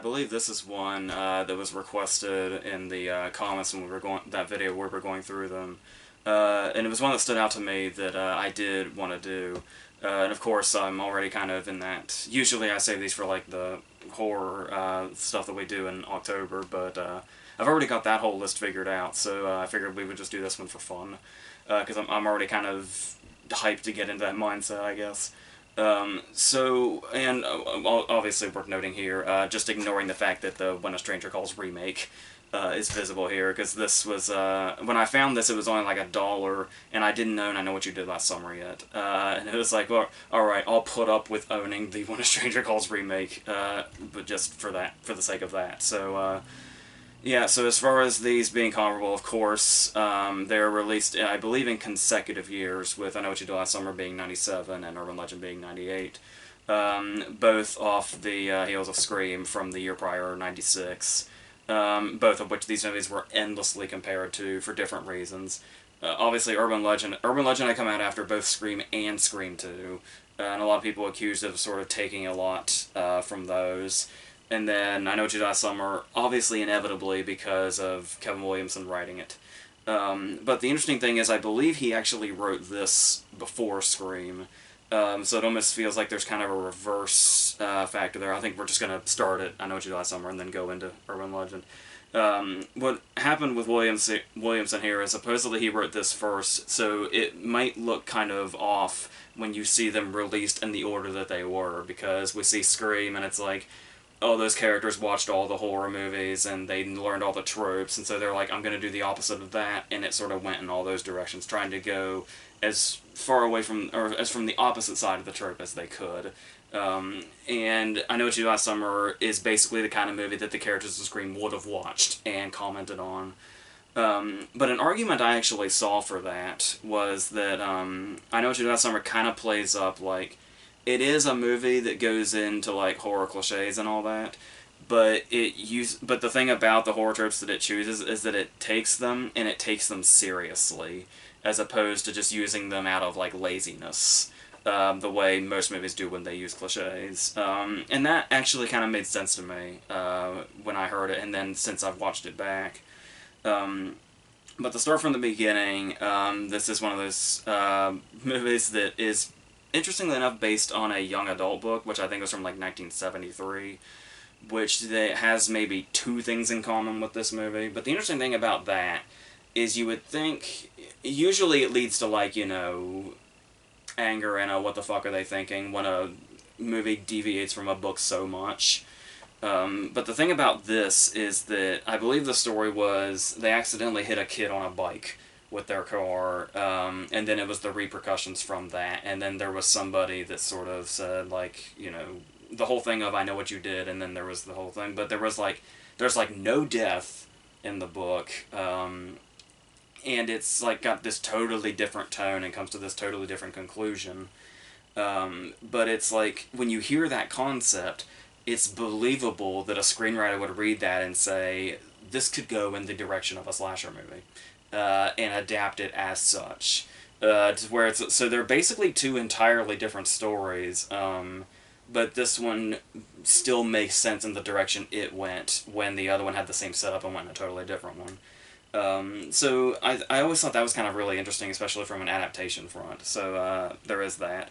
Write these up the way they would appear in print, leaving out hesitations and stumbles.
believe this is one that was requested in the comments when we were going that video where we're going through them, and it was one that stood out to me that I did want to do, and of course I'm already kind of in that. Usually I save these for like the horror stuff that we do in October, but I've already got that whole list figured out, so I figured we would just do this one for fun, because I'm already kind of hyped to get into that mindset, I guess. And obviously worth noting here, just ignoring the fact that the When a Stranger Calls remake is visible here, because this was, when I found this, it was only like $1, and I didn't own I Know What You Did Last Summer yet. And it was like, well, alright, I'll put up with owning the When a Stranger Calls remake, but just for the sake of that. So, yeah, so as far as these being comparable, of course, they're released, I believe, in consecutive years, with I Know What You Did Last Summer being 97 and Urban Legend being 98. Both off the heels of Scream from the year prior, 96. Both of which these movies were endlessly compared to for different reasons. Obviously, Urban Legend had come out after both Scream and Scream 2, and a lot of people accused of sort of taking a lot from those. And then I Know What You Did Last Summer, obviously inevitably because of Kevin Williamson writing it. But the interesting thing is I believe he actually wrote this before Scream. So it almost feels like there's kind of a reverse factor there. I think we're just going to start at I Know What You Did Last Summer and then go into Urban Legend. What happened with Williamson here is supposedly he wrote this first, so it might look kind of off when you see them released in the order that they were, because we see Scream and it's like, oh, those characters watched all the horror movies and they learned all the tropes, and so they're like, I'm going to do the opposite of that, and it sort of went in all those directions, trying to go as far away from, or as from the opposite side of the trope as they could. And I Know What You Did Last Summer is basically the kind of movie that the characters of Scream would have watched and commented on. But an argument I actually saw for that was that I Know What You Did Last Summer kind of plays up like, it is a movie that goes into like horror cliches and all that, but but the thing about the horror tropes that it chooses is that it takes them and it takes them seriously, as opposed to just using them out of like laziness, the way most movies do when they use cliches. And that actually kind of made sense to me when I heard it, and then since I've watched it back. But to start from the beginning, this is one of those movies that is, interestingly enough, based on a young adult book, which I think was from like 1973, which has maybe two things in common with this movie. But the interesting thing about that is you would think, usually it leads to like, you know, anger and what the fuck are they thinking when a movie deviates from a book so much. But the thing about this is that I believe the story was they accidentally hit a kid on a bike with their car, and then it was the repercussions from that, and then there was somebody that sort of said, like, you know, the whole thing of I Know What You Did, and then there was the whole thing, but there's like no death in the book, and it's like got this totally different tone and comes to this totally different conclusion, but it's like, when you hear that concept, it's believable that a screenwriter would read that and say, this could go in the direction of a slasher movie. And adapt it as such. To where it's, so they're basically two entirely different stories, but this one still makes sense in the direction it went when the other one had the same setup and went in a totally different one. So I always thought that was kind of really interesting, especially from an adaptation front. So there is that.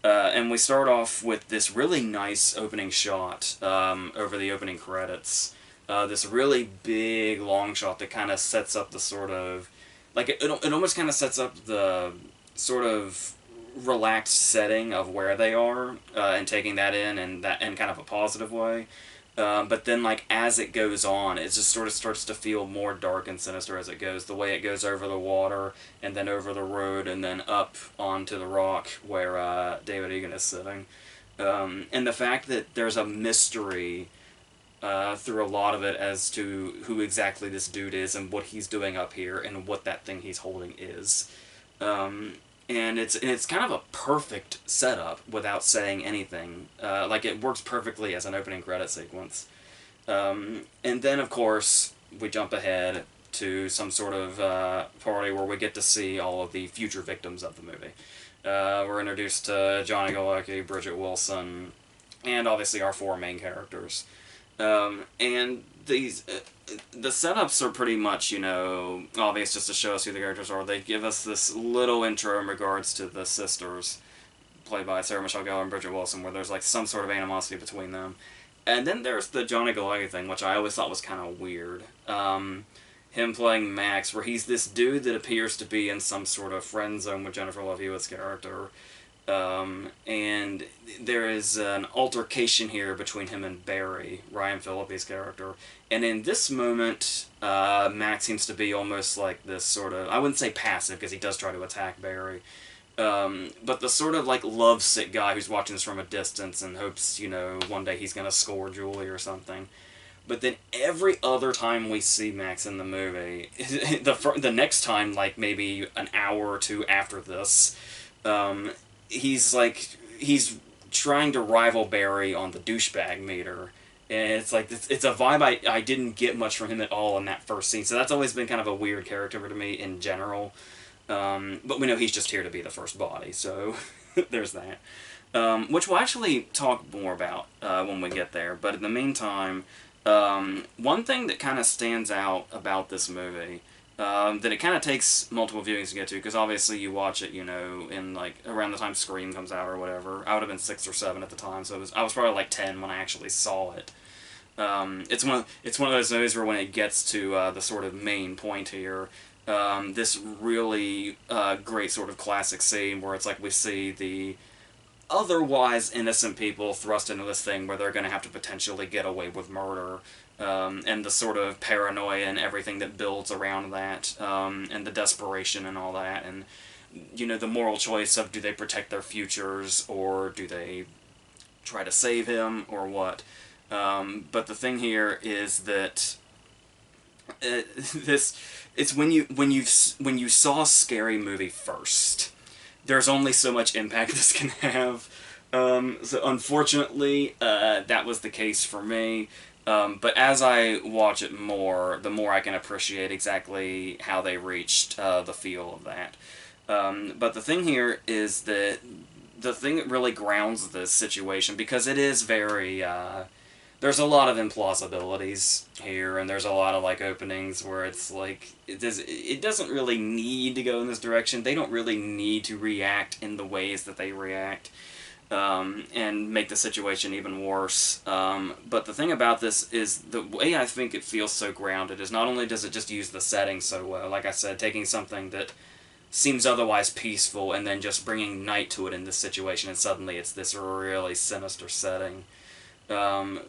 And we start off with this really nice opening shot over the opening credits. This really big long shot that kind of sets up the sort of, like, it almost kind of sets up the sort of relaxed setting of where they are, and taking that in kind of a positive way. But then, like, as it goes on, it just sort of starts to feel more dark and sinister as it goes. The way it goes over the water, and then over the road, and then up onto the rock where David Egan is sitting. And the fact that there's a mystery through a lot of it as to who exactly this dude is and what he's doing up here and what that thing he's holding is. And it's kind of a perfect setup without saying anything. Like, it works perfectly as an opening credit sequence. And then, of course, we jump ahead to some sort of party where we get to see all of the future victims of the movie. We're introduced to Johnny Galecki, Bridget Wilson, and obviously our four main characters. And the setups are pretty much, obvious just to show us who the characters are. They give us this little intro in regards to the sisters, played by Sarah Michelle Gellar and Bridget Wilson, where there's like some sort of animosity between them. And then there's the Johnny Galecki thing, which I always thought was kind of weird. Him playing Max, where he's this dude that appears to be in some sort of friend zone with Jennifer Love Hewitt's character. And there is an altercation here between him and Barry, Ryan Phillippe's character. And in this moment, Max seems to be almost like this sort of, I wouldn't say passive, because he does try to attack Barry, but the sort of like lovesick guy who's watching this from a distance and hopes, one day he's going to score Julie or something. But then every other time we see Max in the movie, the next time, like maybe an hour or two after this, he's trying to rival Barry on the douchebag meter. And it's like, it's a vibe I didn't get much from him at all in that first scene. So that's always been kind of a weird character to me in general. But we know he's just here to be the first body, so there's that. Which we'll actually talk more about when we get there. But in the meantime, one thing that kind of stands out about this movie, that it kind of takes multiple viewings to get to, because obviously you watch it, in like around the time Scream comes out or whatever. I would have been 6 or 7 at the time, so I was probably like 10 when I actually saw it. It's one of those movies where when it gets to the sort of main point here, this really great sort of classic scene where it's like we see the otherwise innocent people thrust into this thing where they're going to have to potentially get away with murder, and the sort of paranoia and everything that builds around that, and the desperation and all that, and the moral choice of do they protect their futures or do they try to save him or what. But the thing here is that it's when you saw a scary movie first, there's only so much impact this can have. So unfortunately, that was the case for me. But as I watch it more, the more I can appreciate exactly how they reached the feel of that. But the thing here is that the thing that really grounds this situation, because it is very... there's a lot of implausibilities here, and there's a lot of like openings where it's like it doesn't really need to go in this direction. They don't really need to react in the ways that they react, and make the situation even worse. But the thing about this is the way I think it feels so grounded is not only does it just use the setting so well, like I said, taking something that seems otherwise peaceful and then just bringing night to it in this situation, and suddenly it's this really sinister setting. And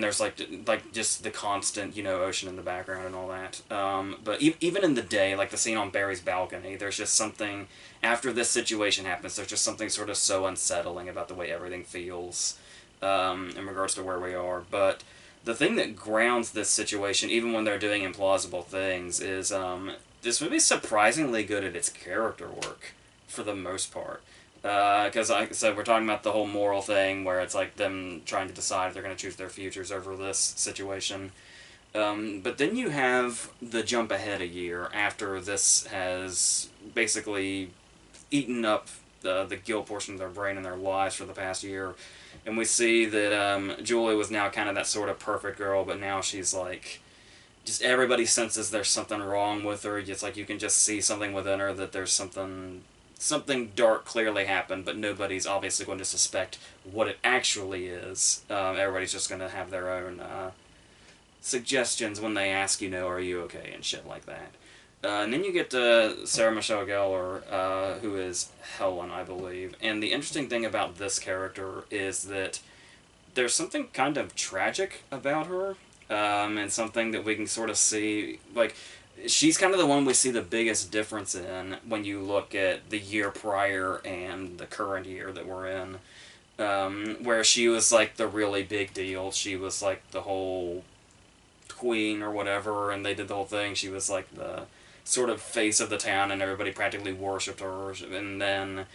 there's like just the constant, ocean in the background and all that. But even in the day, like the scene on Barry's balcony, there's just something, after this situation happens, there's just something sort of so unsettling about the way everything feels, in regards to where we are. But the thing that grounds this situation, even when they're doing implausible things, is, this movie's surprisingly good at its character work, for the most part. Because, like I said, we're talking about the whole moral thing, where it's like them trying to decide if they're going to choose their futures over this situation. But then you have the jump ahead a year after this has basically eaten up the guilt portion of their brain and their lives for the past year. And we see that Julie was now kind of that sort of perfect girl, but now she's like... just everybody senses there's something wrong with her. It's like you can just see something within her, that there's something dark clearly happened, but nobody's obviously going to suspect what it actually is. Everybody's just going to have their own suggestions when they ask, are you okay, and shit like that. And then you get to Sarah Michelle Gellar, who is Helen, I believe. And the interesting thing about this character is that there's something kind of tragic about her, and something that we can sort of see, like... she's kind of the one we see the biggest difference in when you look at the year prior and the current year that we're in. Where she was like the really big deal. She was like the whole queen or whatever, and they did the whole thing. She was like the sort of face of the town, and everybody practically worshipped her. And then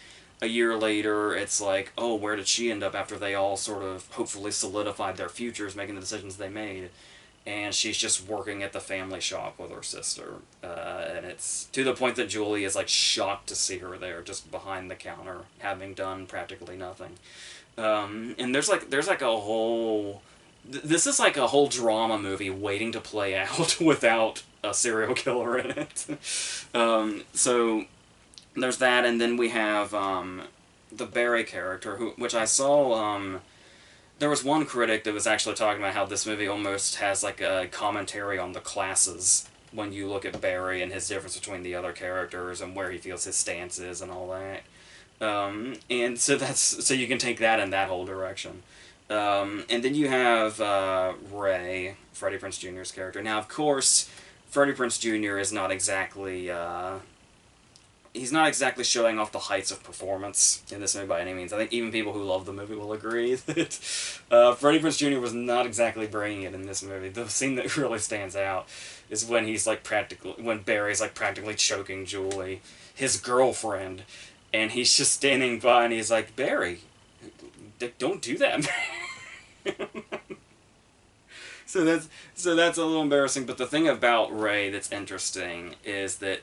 a year later, it's like, oh, where did she end up after they all sort of hopefully solidified their futures, making the decisions they made? And she's just working at the family shop with her sister. And it's to the point that Julie is like shocked to see her there, just behind the counter, having done practically nothing. And there's like a whole This is like a whole drama movie waiting to play out without a serial killer in it. So there's that, and then we have the Barry character, which I saw. There was one critic that was actually talking about how this movie almost has like a commentary on the classes when you look at Barry and his difference between the other characters and where he feels his stance is and all that. And so so you can take that in that whole direction. And then you have Ray, Freddie Prinze Jr.'s character. Now, of course, Freddie Prinze Jr. is not exactly he's not exactly showing off the heights of performance in this movie by any means. I think even people who love the movie will agree that Freddie Prinze Jr. was not exactly bringing it in this movie. The scene that really stands out is when when Barry's like practically choking Julie, his girlfriend, and he's just standing by and he's like, Barry, don't do that. So that's a little embarrassing. But the thing about Ray that's interesting is that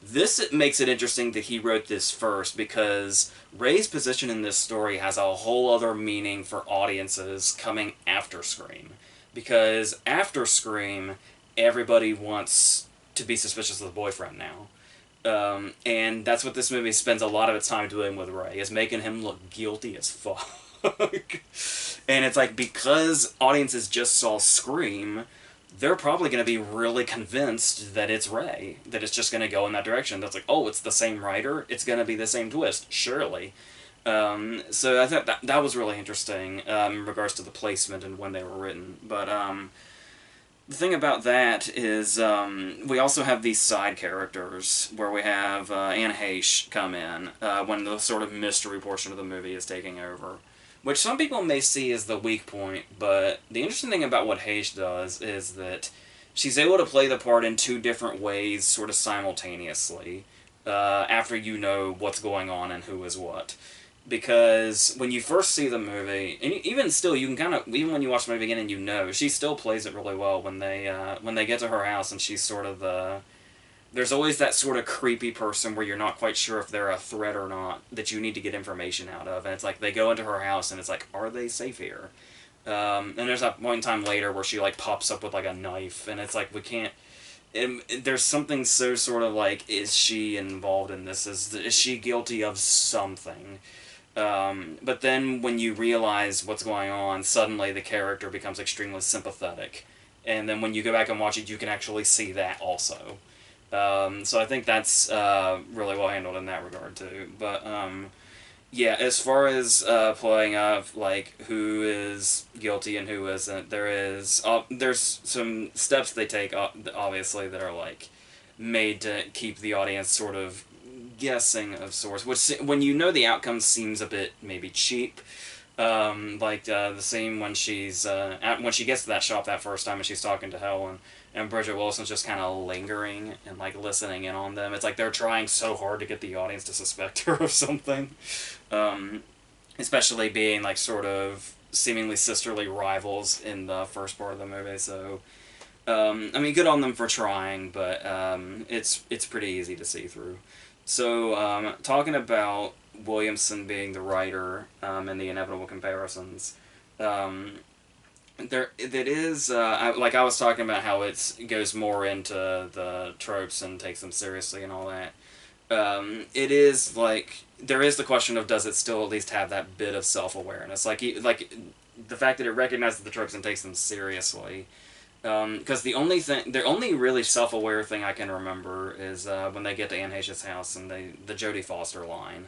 this makes it interesting that he wrote this first, because Ray's position in this story has a whole other meaning for audiences coming after Scream. Because after Scream, everybody wants to be suspicious of the boyfriend now. And that's what this movie spends a lot of its time doing with Ray, is making him look guilty as fuck. And it's like, because audiences just saw Scream, they're probably going to be really convinced that it's Ray, that it's just going to go in that direction. That's like, oh, it's the same writer, it's going to be the same twist, surely. So I thought that was really interesting in regards to the placement and when they were written. But the thing about that is we also have these side characters where we have Anne Heche come in when the sort of mystery portion of the movie is taking over, which some people may see as the weak point, but the interesting thing about what Heche does is that she's able to play the part in two different ways sort of simultaneously after you know what's going on and who is what. Because when you first see the movie, and even still, you can kind of, even when you watch the movie again and you know, she still plays it really well when they get to her house and she's sort of the... There's always that sort of creepy person where you're not quite sure if they're a threat or not, that you need to get information out of. And it's like, they go into her house and it's like, are they safe here? And there's that point in time later where she like pops up with like a knife, and it's like, we can't... there's something so sort of like, is she involved in this? Is she guilty of something? But then when you realize what's going on, suddenly the character becomes extremely sympathetic. And then when you go back and watch it, you can actually see that also. So I think that's really well handled in that regard too. But yeah, as far as playing up like who is guilty and who isn't, there's some steps they take obviously that are like made to keep the audience sort of guessing of sorts, which when you know the outcome seems a bit maybe cheap. The scene when when she gets to that shop that first time and she's talking to Helen, and Bridget Wilson's just kind of lingering and like listening in on them. It's like they're trying so hard to get the audience to suspect her of something, especially being like sort of seemingly sisterly rivals in the first part of the movie. So I mean, good on them for trying, but it's pretty easy to see through. So talking about Williamson being the writer and the inevitable comparisons, there that is like I was talking about how it goes more into the tropes and takes them seriously and all that. It is like there is the question of, does it still at least have that bit of self-awareness, like the fact that it recognizes the tropes and takes them seriously. Because the only really self-aware thing I can remember is when they get to Anne Heche's house and the Jodie Foster line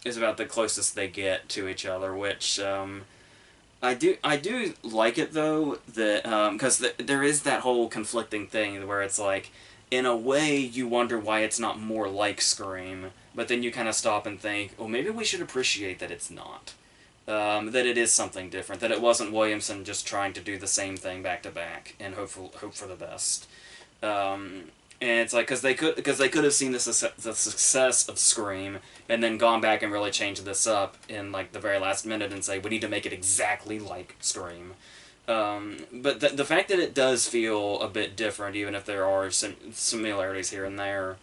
is about the closest they get to each other, which I do like it though, that because there is that whole conflicting thing where it's like, in a way you wonder why it's not more like Scream, but then you kind of stop and think, oh, maybe we should appreciate that it's not. That it is something different, that it wasn't Williamson just trying to do the same thing back to back and hope for the best. And it's like, because they could have seen the success of Scream and then gone back and really changed this up in like the very last minute and say, we need to make it exactly like Scream. But the fact that it does feel a bit different, even if there are some similarities here and there,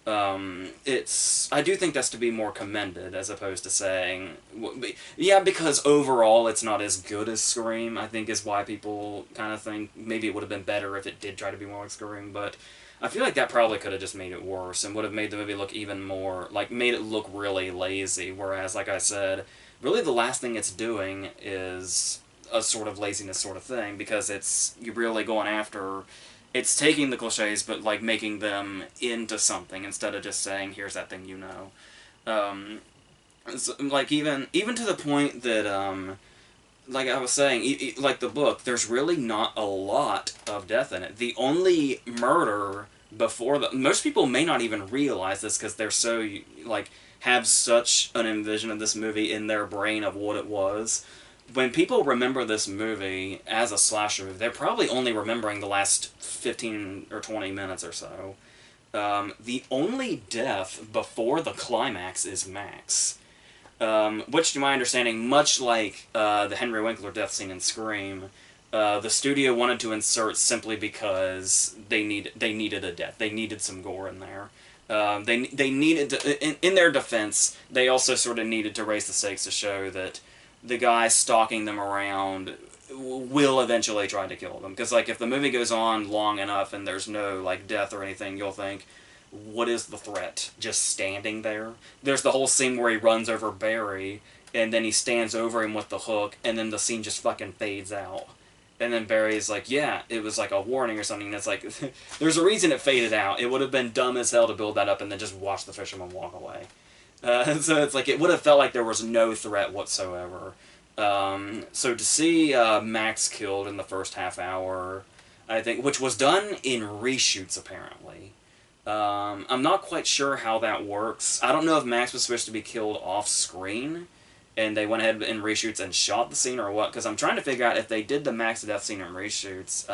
I do think that's to be more commended as opposed to saying, yeah, because overall it's not as good as Scream, I think is why people kind of think maybe it would have been better if it did try to be more like Scream, but I feel like that probably could have just made it worse and would have made the movie look even more, like, made it look really lazy, whereas, like I said, really the last thing it's doing is a sort of laziness sort of thing, because you're really going after, it's taking the cliches but, like, making them into something instead of just saying, here's that thing you know. Um, like, even to the point that, like I was saying, like the book, there's really not a lot of death in it. The only murder before most people may not even realize this because they're so, like, have such an envision of this movie in their brain of what it was. When people remember this movie as a slasher movie, they're probably only remembering the last 15 or 20 minutes or so. The only death before the climax is Max. Which, to my understanding, much like the Henry Winkler death scene in Scream, the studio wanted to insert simply because they needed a death. They needed some gore in there. They needed to, in their defense, they also sort of needed to raise the stakes to show that the guy stalking them around will eventually try to kill them. Because, like, if the movie goes on long enough and there's no, like, death or anything, you'll think, what is the threat? Just standing there? There's the whole scene where he runs over Barry, and then he stands over him with the hook, and then the scene just fucking fades out. And then Barry's like, yeah, it was like a warning or something, and it's like, there's a reason it faded out. It would have been dumb as hell to build that up and then just watch the fisherman walk away. So it's like, it would have felt like there was no threat whatsoever. So to see Max killed in the first half hour, I think, which was done in reshoots apparently. I'm not quite sure how that works. I don't know if Max was supposed to be killed off screen, and they went ahead and reshoots and shot the scene or what, because I'm trying to figure out if they did the Max death scene in reshoots,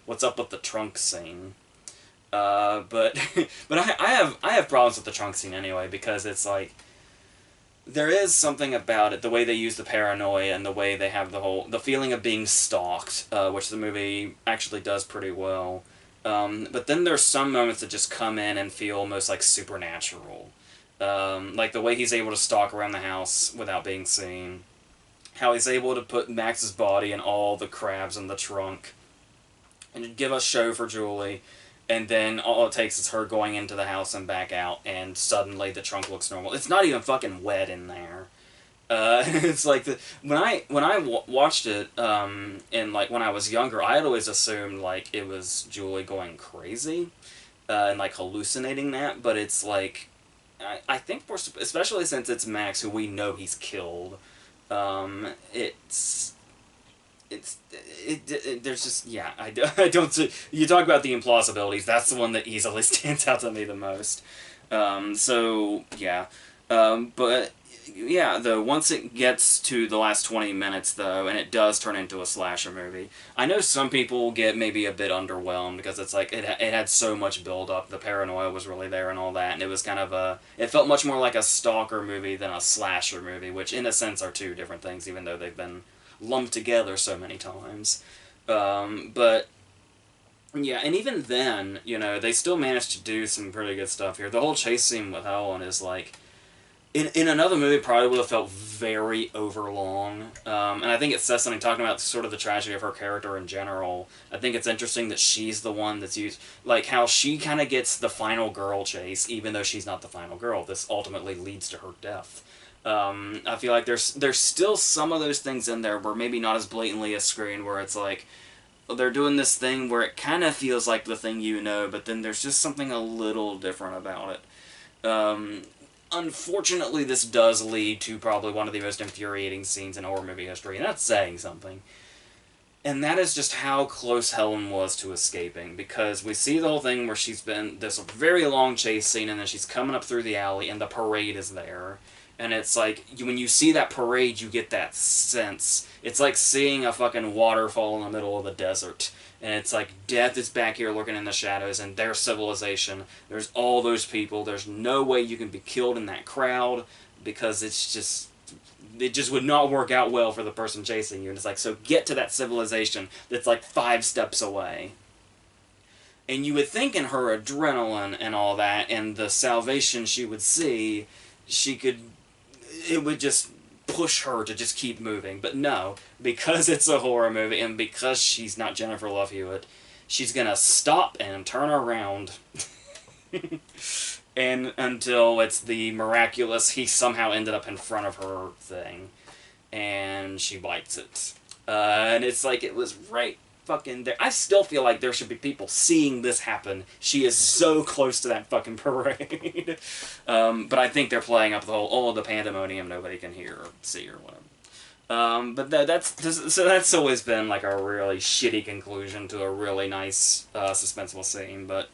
what's up with the trunk scene. But but I have problems with the trunk scene anyway, because it's like, there is something about it, the way they use the paranoia and the way they have the feeling of being stalked, which the movie actually does pretty well. But then there's some moments that just come in and feel almost like supernatural. Like the way he's able to stalk around the house without being seen. How he's able to put Max's body in all the crabs in the trunk. And give a show for Julie. And then all it takes is her going into the house and back out, and suddenly the trunk looks normal. It's not even fucking wet in there. It's like when I watched it, and like when I was younger, I had always assumed like it was Julie going crazy, and like hallucinating that. But it's like, I think especially since it's Max, who we know he's killed, it's there's just, yeah, I don't see, you talk about the implausibilities, that's the one that easily stands out to me the most. So yeah, but yeah, though, once it gets to the last 20 minutes, though, and it does turn into a slasher movie, I know some people get maybe a bit underwhelmed, because it's like, it had so much build-up, the paranoia was really there and all that, and it was kind of it felt much more like a stalker movie than a slasher movie, which in a sense are two different things, even though they've been lumped together so many times. But yeah, and even then, you know, they still managed to do some pretty good stuff here. The whole chase scene with Helen is like, in another movie, probably would have felt very overlong. And I think it says something, talking about sort of the tragedy of her character in general. I think it's interesting that she's the one that's used, like how she kind of gets the final girl chase, even though she's not the final girl. This ultimately leads to her death. I feel like there's still some of those things in there, where maybe not as blatantly as Scream, where it's like, they're doing this thing where it kind of feels like the thing you know, but then there's just something a little different about it. Unfortunately, this does lead to probably one of the most infuriating scenes in horror movie history, and that's saying something. And that is just how close Helen was to escaping, because we see the whole thing where she's been this very long chase scene, and then she's coming up through the alley, and the parade is there. And it's like, when you see that parade, you get that sense. It's like seeing a fucking waterfall in the middle of the desert. And it's like, death is back here lurking in the shadows, and their civilization. There's all those people. There's no way you can be killed in that crowd, because it just would not work out well for the person chasing you. And it's like, so get to that civilization that's like 5 steps away. And you would think in her adrenaline and all that, and the salvation she would see, it would just push her to just keep moving. But no, because it's a horror movie, and because she's not Jennifer Love Hewitt, she's gonna stop and turn around. And until it's the miraculous, he somehow ended up in front of her thing, and she bites it. And it's like, it was right fucking there. I still feel like there should be people seeing this happen. She is so close to that fucking parade. But I think they're playing up the whole, oh, the pandemonium nobody can hear or see or whatever. But that's always been like a really shitty conclusion to a really nice, suspenseful scene. But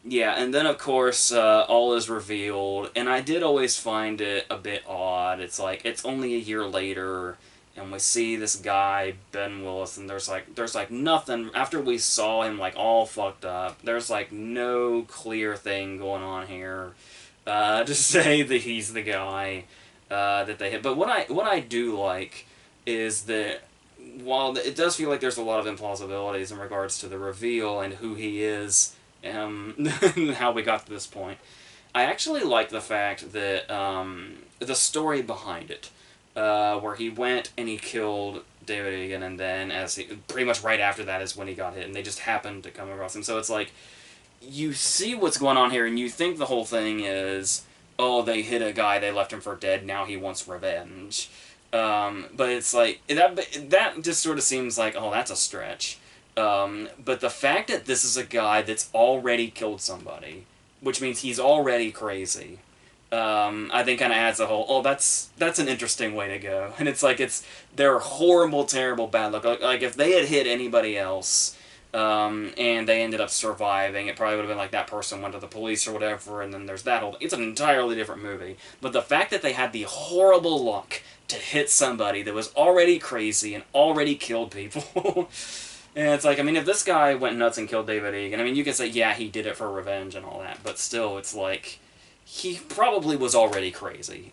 yeah, and then of course, all is revealed, and I did always find it a bit odd. It's like, it's only a year later, and we see this guy, Ben Willis, and there's like nothing, after we saw him like all fucked up, there's like no clear thing going on here, to say that he's the guy, that they hit. But what I do like is that while it does feel like there's a lot of implausibilities in regards to the reveal and who he is, how we got to this point, I actually like the fact that the story behind it, where he went and he killed David Egan, and then pretty much right after that is when he got hit, and they just happened to come across him. So it's like, you see what's going on here, and you think the whole thing is, oh, they hit a guy, they left him for dead, now he wants revenge. But it's like, that just sort of seems like, oh, that's a stretch. But the fact that this is a guy that's already killed somebody, which means he's already crazy, I think kind of adds a whole, oh, that's an interesting way to go. And it's like, they're horrible, terrible, bad luck. Like if they had hit anybody else, and they ended up surviving, it probably would have been like that person went to the police or whatever, and then there's that whole, it's an entirely different movie. But the fact that they had the horrible luck to hit somebody that was already crazy and already killed people, and it's like, I mean, if this guy went nuts and killed David Egan, I mean, you could say, yeah, he did it for revenge and all that, but still, it's like, he probably was already crazy,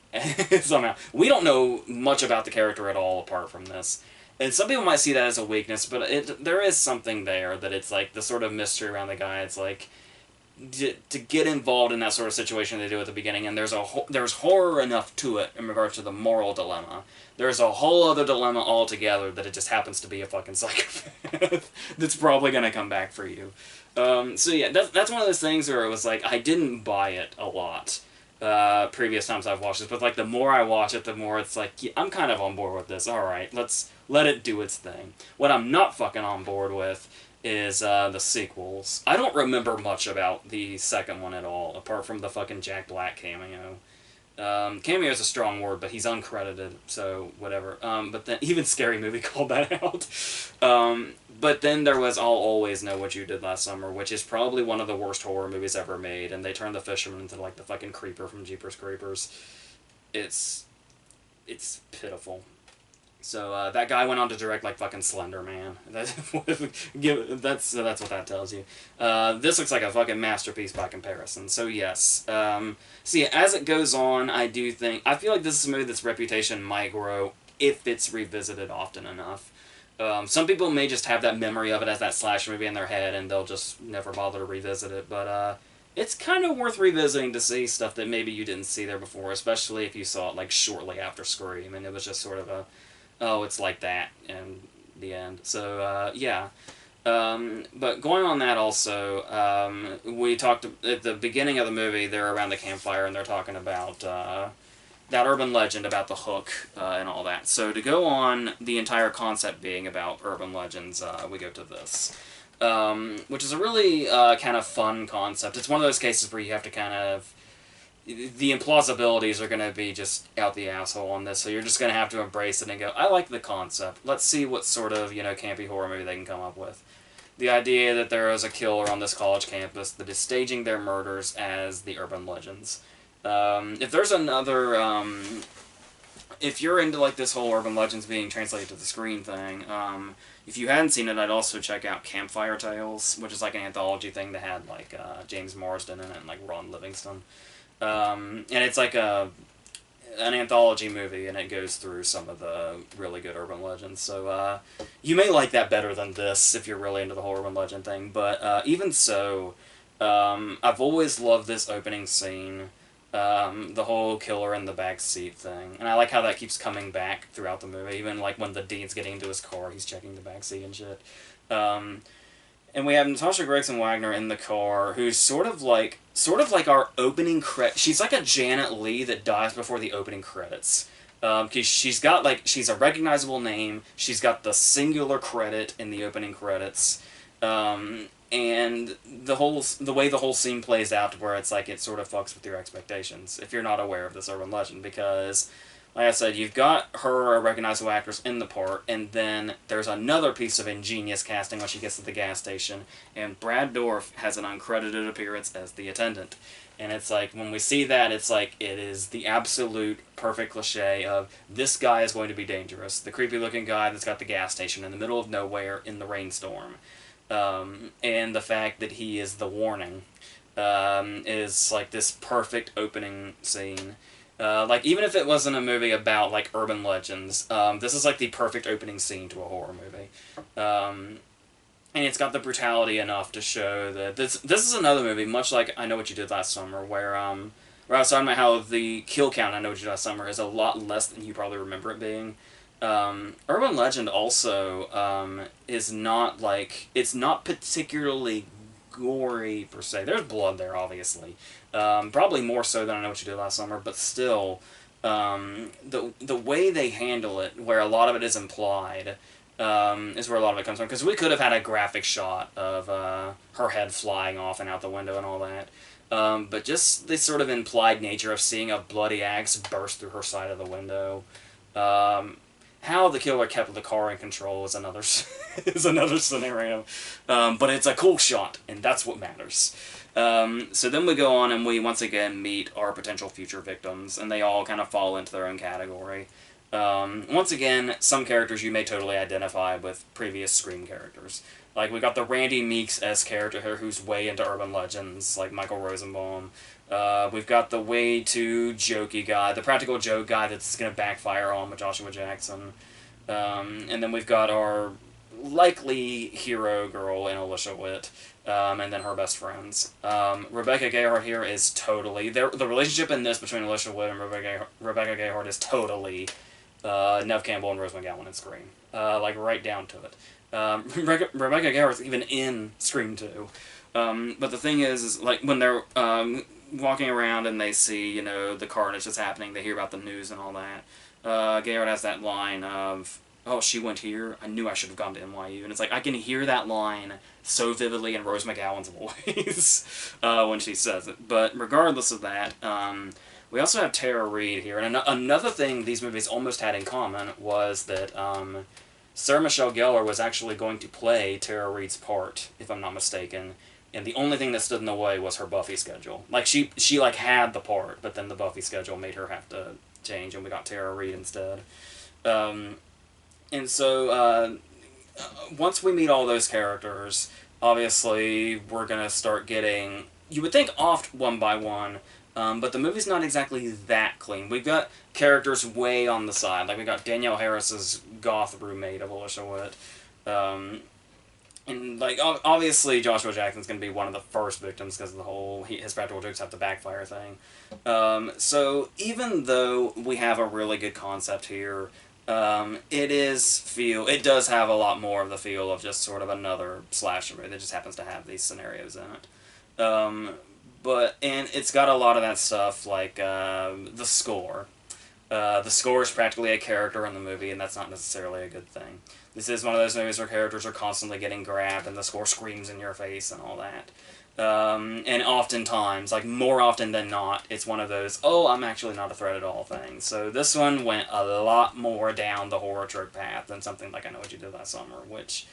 somehow. We don't know much about the character at all apart from this. And some people might see that as a weakness, but there is something there, that it's like, the sort of mystery around the guy, it's like, to get involved in that sort of situation they do at the beginning, and there's horror enough to it in regards to the moral dilemma. There's a whole other dilemma altogether that it just happens to be a fucking psychopath that's probably going to come back for you. So yeah, that's one of those things where it was like, I didn't buy it a lot previous times I've watched this, but like the more I watch it, the more it's like, yeah, I'm kind of on board with this. Alright, let's let it do its thing. What I'm not fucking on board with is the sequels. I don't remember much about the second one at all, apart from the fucking Jack Black cameo. Cameo is a strong word, but he's uncredited, so whatever. But then, even Scary Movie called that out. But then there was I'll Always Know What You Did Last Summer, which is probably one of the worst horror movies ever made, and they turned the fisherman into like the fucking creeper from Jeepers Creepers. It's pitiful. So that guy went on to direct like fucking Slender Man. That's what that tells you. This looks like a fucking masterpiece by comparison. So yes. See, as it goes on, I feel like this is a movie that's reputation might grow if it's revisited often enough. Some people may just have that memory of it as that slasher movie in their head, and they'll just never bother to revisit it. But it's kind of worth revisiting to see stuff that maybe you didn't see there before, especially if you saw it like shortly after Scream, and it was just sort of a, oh, it's like that, in the end. So, yeah. But going on that also, we talked, at the beginning of the movie, they're around the campfire, and they're talking about, that urban legend about the hook, and all that. So to go on the entire concept being about urban legends, we go to this. Which is a really, kind of fun concept. It's one of those cases where you have to kind of, the implausibilities are going to be just out the asshole on this, so you're just going to have to embrace it and go, I like the concept. Let's see what sort of, campy horror movie they can come up with. The idea that there is a killer on this college campus that is staging their murders as the urban legends. If there's another, if you're into, like, this whole urban legends being translated to the screen thing, if you hadn't seen it, I'd also check out Campfire Tales, which is, like, an anthology thing that had, like, James Marsden in it and, like, Ron Livingston. And it's like an anthology movie, and it goes through some of the really good urban legends. So you may like that better than this if you're really into the whole urban legend thing. But even so, I've always loved this opening scene. The whole killer in the back seat thing, and I like how that keeps coming back throughout the movie. Even like when the Dean's getting into his car, he's checking the back seat and shit. Um, and we have Natasha Gregson Wagner in the car, who's sort of like our opening credit. She's like a Janet Leigh that dies before the opening credits. Because she's a recognizable name. She's got the singular credit in the opening credits. And the way the whole scene plays out, to where it's like it sort of fucks with your expectations if you're not aware of this urban legend, because like I said, you've got her, a recognizable actress, in the part, and then there's another piece of ingenious casting when she gets to the gas station, and Brad Dourif has an uncredited appearance as the attendant. And it's like, when we see that, it's like, it is the absolute perfect cliche of, this guy is going to be dangerous. The creepy looking guy that's got the gas station in the middle of nowhere in the rainstorm. And the fact that he is the warning is like this perfect opening scene. Like, even if it wasn't a movie about, like, urban legends, this is, like, the perfect opening scene to a horror movie. And it's got the brutality enough to show that this is another movie, much like I Know What You Did Last Summer, where I was talking about how the kill count I Know What You Did Last Summer is a lot less than you probably remember it being. Urban Legend also is not, like, it's not particularly gory, per se. There's blood there, obviously. Probably more so than I Know What You Did Last Summer, but still, the way they handle it, where a lot of it is implied, is where a lot of it comes from. Because we could have had a graphic shot of her head flying off and out the window and all that. But just the sort of implied nature of seeing a bloody axe burst through her side of the window. How the killer kept the car in control is another is another scenario, but it's a cool shot, and that's what matters. So then we go on and we once again meet our potential future victims, and they all kind of fall into their own category. Once again, some characters you may totally identify with previous Scream characters. Like, we got the Randy Meeks-esque character here who's way into urban legends, like Michael Rosenbaum. We've got the way too jokey guy, the practical joke guy that's going to backfire on with Joshua Jackson. And then we've got our likely hero girl in Alicia Witt, and then her best friends. Rebecca Gayheart here is totally... The relationship in this between Alicia Witt and Rebecca Gayheart is totally Neve Campbell and Rose McGowan in Scream. Like, right down to it. Rebecca Gayheart's even in Scream 2. But the thing is like, when they're walking around and they see, you know, the carnage that's happening, they hear about the news and all that, Gayheart has that line of, "Oh, she went here, I knew I should have gone to NYU." And it's like, I can hear that line so vividly in Rose McGowan's voice when she says it. But regardless of that, we also have Tara Reid here. And another thing these movies almost had in common was that Sarah Michelle Gellar was actually going to play Tara Reid's part, if I'm not mistaken. And the only thing that stood in the way was her Buffy schedule. Like, she like, had the part, but then the Buffy schedule made her have to change, and we got Tara Reid instead. And so, once we meet all those characters, obviously, we're gonna start getting, you would think, off one by one, but the movie's not exactly that clean. We've got characters way on the side. Like, we got Danielle Harris's goth roommate of Alicia Witt. And, like, obviously Joshua Jackson's going to be one of the first victims because of the whole his practical jokes have to backfire thing. So even though we have a really good concept here, it does have a lot more of the feel of just sort of another slasher movie that just happens to have these scenarios in it. And it's got a lot of that stuff, like the score. The score is practically a character in the movie, and that's not necessarily a good thing. This is one of those movies where characters are constantly getting grabbed, and the score screams in your face and all that. And oftentimes, like, more often than not, it's one of those, oh, I'm actually not a threat at all things. So this one went a lot more down the horror trope path than something like I Know What You Did Last Summer, which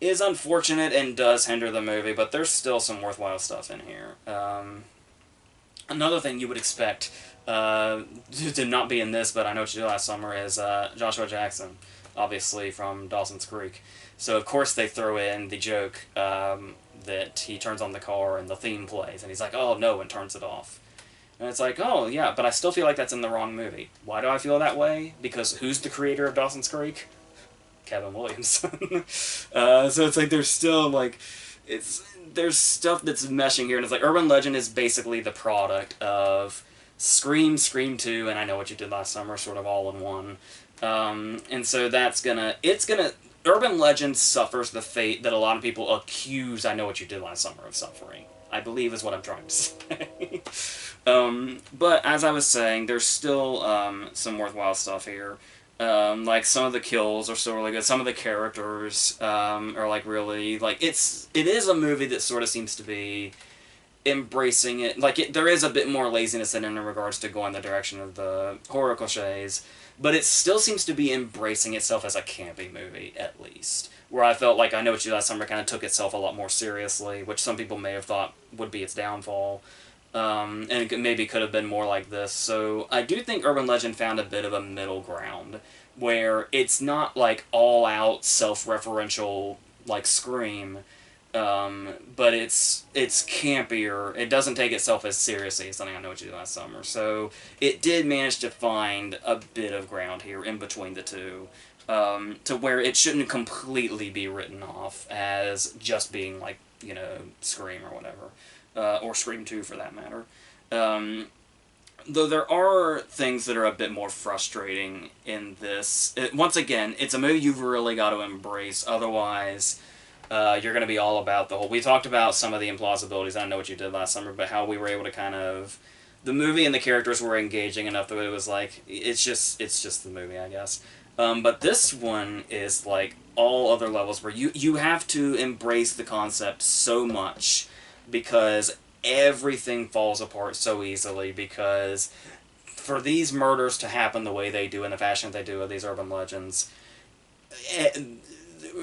is unfortunate and does hinder the movie, but there's still some worthwhile stuff in here. Another thing you would expect to not be in this, but I Know What You Did Last Summer, is Joshua Jackson, obviously from Dawson's Creek. So of course they throw in the joke that he turns on the car and the theme plays, and he's like, "Oh no," and turns it off. And it's like, oh, yeah, but I still feel like that's in the wrong movie. Why do I feel that way? Because who's the creator of Dawson's Creek? Kevin Williamson. So it's like there's still, like, there's stuff that's meshing here, and it's like Urban Legend is basically the product of Scream, Scream 2, and I Know What You Did Last Summer, sort of all in one. And so Urban Legend suffers the fate that a lot of people accuse I Know What You Did Last Summer of suffering, I believe is what I'm trying to say. But as I was saying, there's still some worthwhile stuff here. Like some of the kills are still really good. Some of the characters are like really like it is a movie that sort of seems to be embracing it. Like there is a bit more laziness in regards to going the direction of the horror cliches, but it still seems to be embracing itself as a campy movie at least. Where I felt like I Know What You Did Last Summer kind of took itself a lot more seriously, which some people may have thought would be its downfall. And it maybe could have been more like this. So I do think Urban Legend found a bit of a middle ground where it's not like all out self-referential like Scream, but it's campier. It doesn't take itself as seriously as something I Know What You Did Last Summer. So it did manage to find a bit of ground here in between the two, to where it shouldn't completely be written off as just being like, you know, Scream or whatever, or Scream 2 for that matter. Though there are things that are a bit more frustrating in this. Once again, it's a movie you've really got to embrace, otherwise you're going to be all about the whole... We talked about some of the implausibilities, I Know What You Did Last Summer, but how we were able to kind of... The movie and the characters were engaging enough that it was like, it's just the movie, I guess. But this one is like all other levels where you have to embrace the concept so much because everything falls apart so easily, because for these murders to happen the way they do in the fashion they do of these urban legends,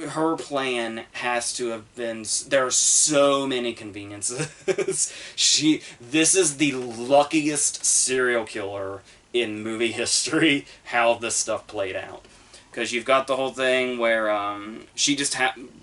her plan has to have been... There are so many conveniences. This is the luckiest serial killer in movie history, how this stuff played out. Because you've got the whole thing where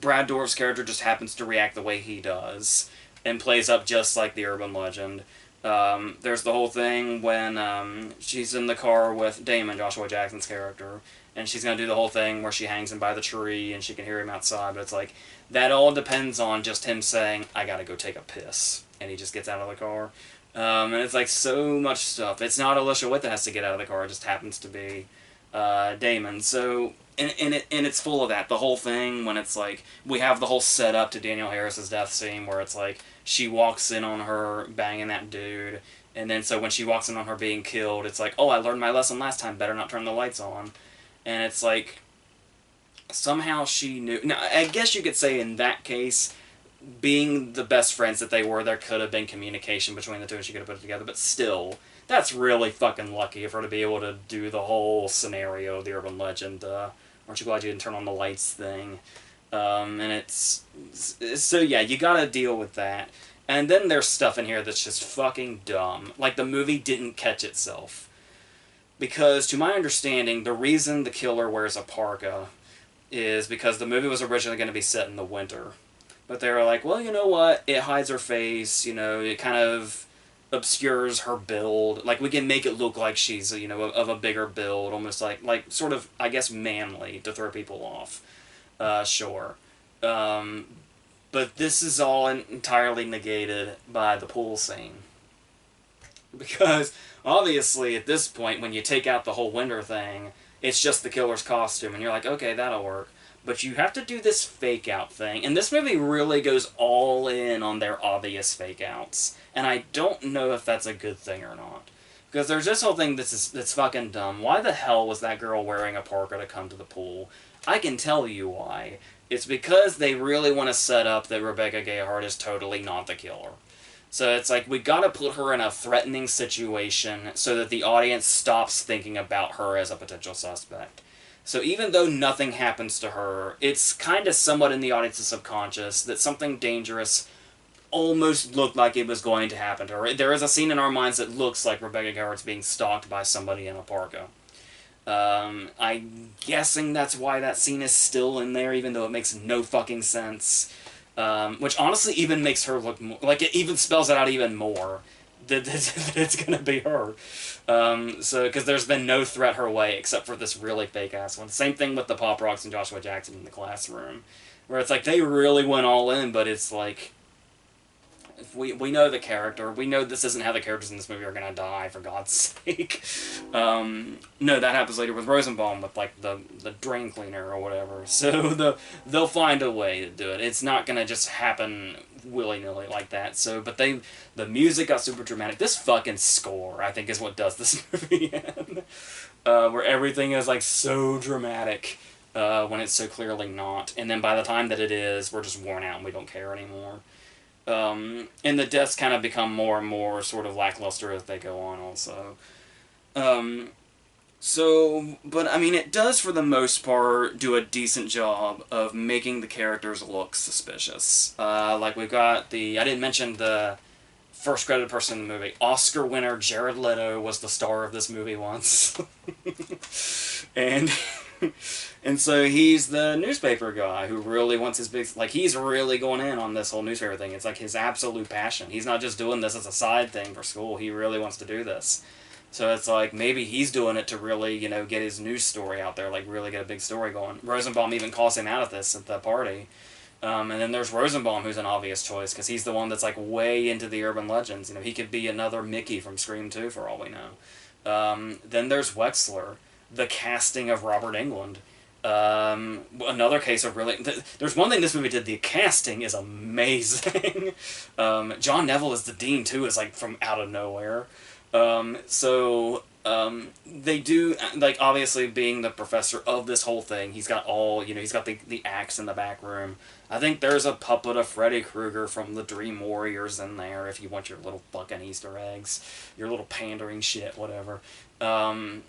Brad Dourif's character just happens to react the way he does, and plays up just like the urban legend. There's the whole thing when she's in the car with Damon, Joshua Jackson's character, and she's going to do the whole thing where she hangs him by the tree and she can hear him outside, but it's like, that all depends on just him saying, I gotta go take a piss, and he just gets out of the car. And it's like so much stuff. It's not Alicia Witt that has to get out of the car, it just happens to be Damon. So, and it's full of that. The whole thing when it's like, we have the whole setup to Danielle Harris's death scene where it's like, she walks in on her banging that dude, and then so when she walks in on her being killed, it's like, oh, I learned my lesson last time, better not turn the lights on. And it's like, somehow she knew. Now, I guess you could say in that case, being the best friends that they were, there could have been communication between the two and she could have put it together, but still, that's really fucking lucky of her to be able to do the whole scenario of the urban legend, aren't you glad you didn't turn on the lights thing. And it's... So yeah, you gotta deal with that. And then there's stuff in here that's just fucking dumb. Like, the movie didn't catch itself. Because, to my understanding, the reason the killer wears a parka is because the movie was originally going to be set in the winter. But they were like, well, you know what? It hides her face, you know, it kind of obscures her build. Like, we can make it look like she's, you know, of a bigger build, almost like sort of, I guess, manly, to throw people off. Sure. But this is all entirely negated by the pool scene. Because, obviously, at this point, when you take out the whole winter thing, it's just the killer's costume, and you're like, okay, that'll work. But you have to do this fake-out thing, and this movie really goes all in on their obvious fake-outs, and I don't know if that's a good thing or not. Because there's this whole thing that's fucking dumb. Why the hell was that girl wearing a parka to come to the pool? I can tell you why. It's because they really want to set up that Rebecca Gayheart is totally not the killer. So it's like, we gotta put her in a threatening situation so that the audience stops thinking about her as a potential suspect. So even though nothing happens to her, it's kind of somewhat in the audience's subconscious that something dangerous almost looked like it was going to happen to her. There is a scene in our minds that looks like Rebecca Gayheart's being stalked by somebody in a parka. I'm guessing that's why that scene is still in there, even though it makes no fucking sense. Which honestly even makes her look more... Like, it even spells it out even more. that it's gonna be her. So because there's been no threat her way except for this really fake ass one. Same thing with the Pop Rocks and Joshua Jackson in the classroom, where it's like they really went all in, but it's like we know the character. We know this isn't how the characters in this movie are gonna die. For God's sake, no, that happens later with Rosenbaum with like the drain cleaner or whatever. So they'll find a way to do it. It's not gonna just happen willy nilly like that. So, but the music got super dramatic. This fucking score, I think, is what does this movie in, where everything is like so dramatic. When it's so clearly not, and then by the time that it is, we're just worn out and we don't care anymore. And the deaths kind of become more and more sort of lackluster as they go on also. But I mean, it does for the most part do a decent job of making the characters look suspicious. Like we've got I didn't mention the first credited person in the movie. Oscar winner Jared Leto was the star of this movie once. and... And so he's the newspaper guy who really wants his big... Like, he's really going in on this whole newspaper thing. It's like his absolute passion. He's not just doing this as a side thing for school. He really wants to do this. So it's like, maybe he's doing it to really, get his news story out there, like, really get a big story going. Rosenbaum even calls him out at this at the party. And then there's Rosenbaum, who's an obvious choice, because he's the one that's, like, way into the urban legends. He could be another Mickey from Scream 2, for all we know. Then there's Wexler, the casting of Robert Englund. Another case of really... There's one thing this movie did. The casting is amazing. John Neville as the dean, too, is, like, from out of nowhere. They do... Like, obviously, being the professor of this whole thing, he's got all... he's got the axe in the back room. I think there's a puppet of Freddy Krueger from the Dream Warriors in there, if you want your little fucking Easter eggs. Your little pandering shit, whatever. And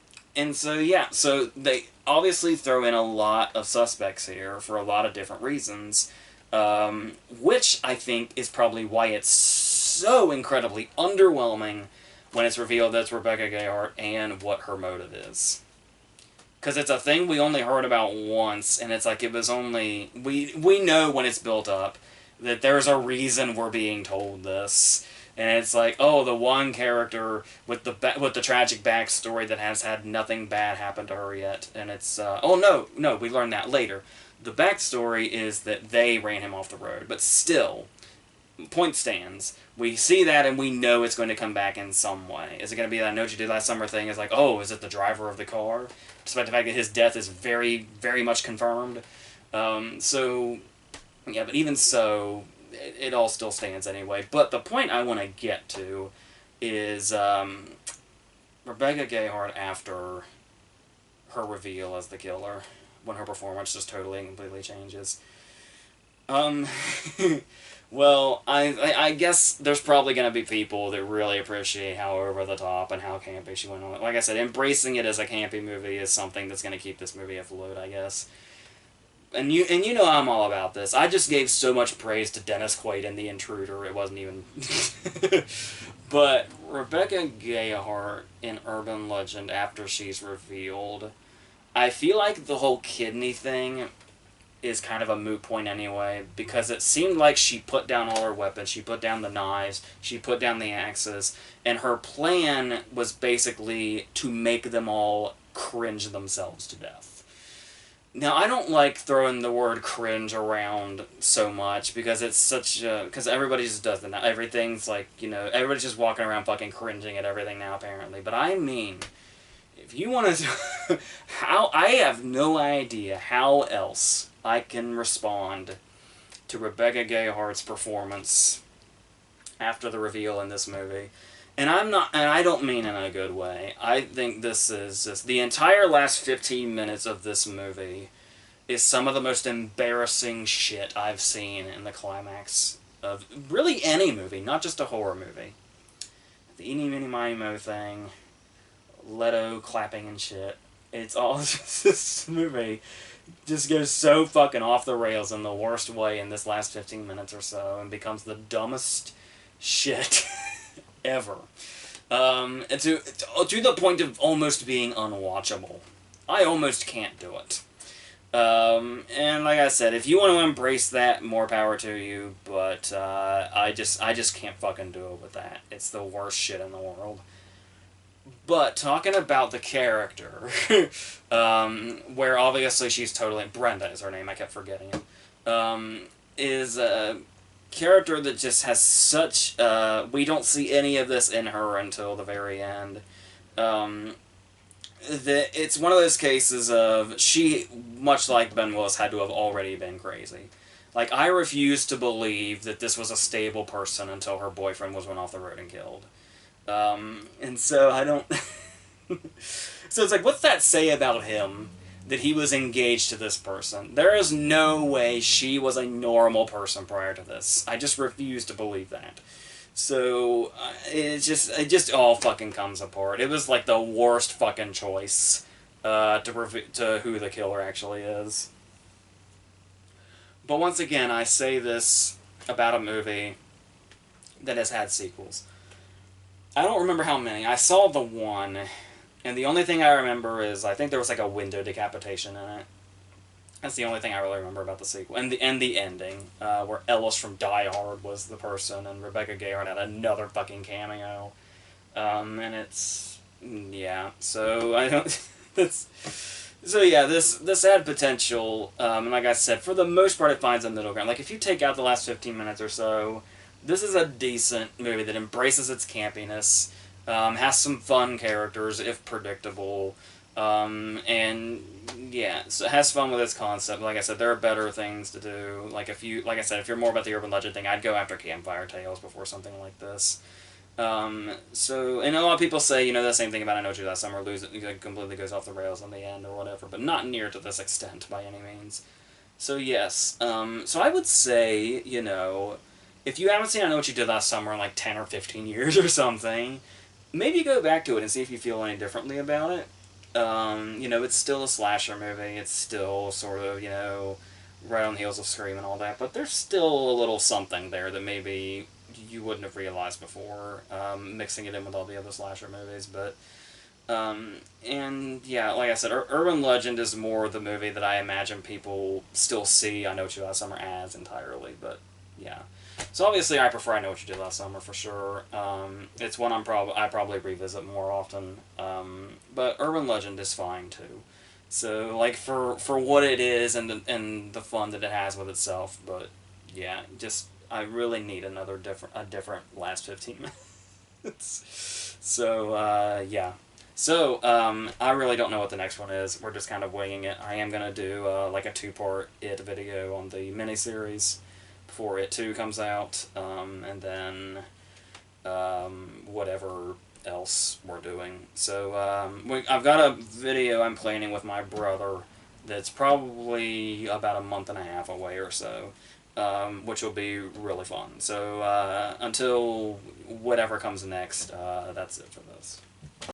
so, yeah, so they obviously throw in a lot of suspects here for a lot of different reasons, which I think is probably why it's so incredibly underwhelming when it's revealed that's Rebecca Gayheart and what her motive is. Because it's a thing we only heard about once, and it's like it was only... We know when it's built up that there's a reason we're being told this. And it's like, oh, the one character with the tragic backstory that has had nothing bad happen to her yet. And it's, oh, no, we learn that later. The backstory is that they ran him off the road. But still, point stands. We see that and we know it's going to come back in some way. Is it going to be that I Know What You Did Last Summer thing? It's like, oh, is it the driver of the car? Despite the fact that his death is very, very much confirmed. So, yeah, but even so... It all still stands anyway. But the point I want to get to is Rebecca Gayheart after her reveal as the killer, when her performance just totally and completely changes. Well, I guess there's probably going to be people that really appreciate how over the top and how campy she went on. Like I said, embracing it as a campy movie is something that's going to keep this movie afloat, I guess. And you know I'm all about this. I just gave so much praise to Dennis Quaid in The Intruder, it wasn't even... But Rebecca Gayheart in Urban Legend, after she's revealed, I feel like the whole kidney thing is kind of a moot point anyway, because it seemed like she put down all her weapons, she put down the knives, she put down the axes, and her plan was basically to make them all cringe themselves to death. Now, I don't like throwing the word cringe around so much, because it's such a... Because everybody just does it now. Everything's like, everybody's just walking around fucking cringing at everything now, apparently. But I mean, if you want to... I have no idea how else I can respond to Rebecca Gayheart's performance after the reveal in this movie. And I don't mean in a good way. I think this is just... The entire last 15 minutes of this movie is some of the most embarrassing shit I've seen in the climax of really any movie, not just a horror movie. The Eeny, Meeny, Miny, Moe thing, Leto clapping and shit. It's all just... This movie just goes so fucking off the rails in the worst way in this last 15 minutes or so, and becomes the dumbest shit ever. To the point of almost being unwatchable. I almost can't do it. And like I said, if you want to embrace that, more power to you. But I just can't fucking do it with that. It's the worst shit in the world. But talking about the character, where obviously she's totally Brenda is her name. I kept forgetting it. Is a character that just has such. We don't see any of this in her until the very end. Um, it's one of those cases of she, much like Ben Willis, had to have already been crazy. Like, I refuse to believe that this was a stable person until her boyfriend was run off the road and killed. And so I don't. So it's like, what's that say about him that he was engaged to this person? There is no way she was a normal person prior to this. I just refuse to believe that. So it just all fucking comes apart. It was like the worst fucking choice to who the killer actually is. But once again, I say this about a movie that has had sequels. I don't remember how many. I saw the one, and the only thing I remember is I think there was like a window decapitation in it. That's the only thing I really remember about the sequel. And the ending, where Ellis from Die Hard was the person, and Rebecca Gayheart had another fucking cameo. And it's... yeah, so I don't... that's... So yeah, this had potential, and like I said, for the most part it finds a middle ground. Like, if you take out the last 15 minutes or so, this is a decent movie that embraces its campiness, has some fun characters, if predictable, and yeah, so it has fun with its concept. Like I said, there are better things to do. Like, like I said, if you're more about the urban legend thing, I'd go after Campfire Tales before something like this. So, and a lot of people say, the same thing about I Know What You Did Last Summer, it completely goes off the rails in the end or whatever, but not near to this extent by any means. So yes, so I would say, if you haven't seen I Know What You Did Last Summer in like 10 or 15 years or something, maybe go back to it and see if you feel any differently about it. It's still a slasher movie, it's still sort of, right on the heels of Scream and all that, but there's still a little something there that maybe you wouldn't have realized before, mixing it in with all the other slasher movies, but, and yeah, like I said, Urban Legend is more the movie that I imagine people still see I Know What You Did Last Summer as entirely, but yeah. So obviously I prefer I Know What You Did Last Summer for sure. It's one I probably revisit more often, but Urban Legend is fine too. So like for what it is and the fun that it has with itself, but yeah, just I really need a different last 15 minutes. So yeah. So I really don't know what the next one is. We're just kind of winging it. I am gonna do like a 2-part It video on the miniseries before It 2 comes out, and then whatever else we're doing. So I've got a video I'm planning with my brother that's probably about a month and a half away or so, which will be really fun. So until whatever comes next, that's it for this.